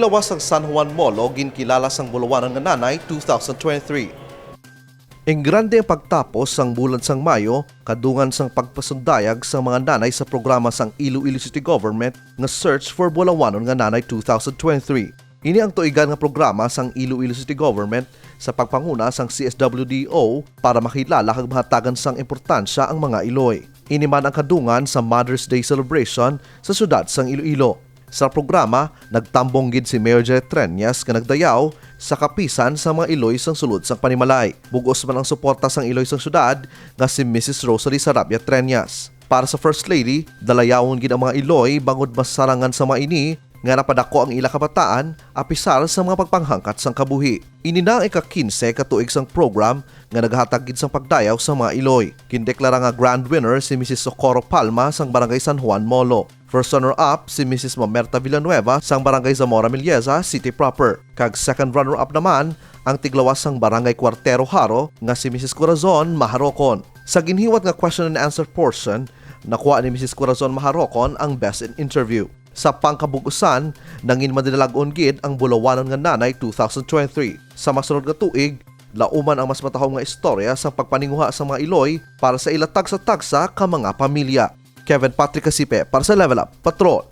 Tiglawas ang San Juan Molo ginkilala sang bulawanan nga nanay 2023. Ing grande ang pagtapos sang bulan sang Mayo, kadungan sang pagpasundayag sa mga nanay sa programa sang Iloilo City Government nga Search for Bulawanon nga Nanay 2023. Ini ang tuigan nga programa sang Iloilo City Government sa pagpanguna sang CSWDO para makilala kag mahatagan sang importansya ang mga Iloy. Ini man ang kadungan sa Mother's Day celebration sa syudad sang Iloilo. Sa programa, nagtambong gid si Mayor Janet Treñas nga nagdayaw sa kapisan sa mga Iloy sang sulod sang Panimalay. Bugos man ang suporta sang Iloy sang syudad nga si Mrs. Rosalie Sarabia Treñas. Para sa First Lady, dalayawon gid ang mga Iloy bangod masarangan sa mga ini nga napadako ang ila kabataan apisar sa mga pagpanghangkat sang kabuhi. Ini na ang ika-15 katuig sang program nga naghatag gid sang pagdayaw sa mga Iloy. Kindeklara nga grand winner si Mrs. Socorro Palma sang Barangay San Juan Molo. First runner-up si Mrs. Mamerta Villanueva sang Barangay Zamora Milleza City proper. Kag second runner-up naman ang tiglawas sang Barangay Cuartero Haro nga si Mrs. Corazon Maharocon. Sa ginhiwat nga question and answer portion, nakuha ni Mrs. Corazon Maharocon ang best in interview. Sa pangkabugusan, nangin madinalag-on gid ang Bulawanon nga Nanay 2023. Sa masunod nga tuig, lauman ang mas matahong nga istorya sa pagpaninguha sa mga Iloy para sa ilatag sa tagsa ka mga pamilya. Kevin Patrick Casipe para sa Level Up Patrol.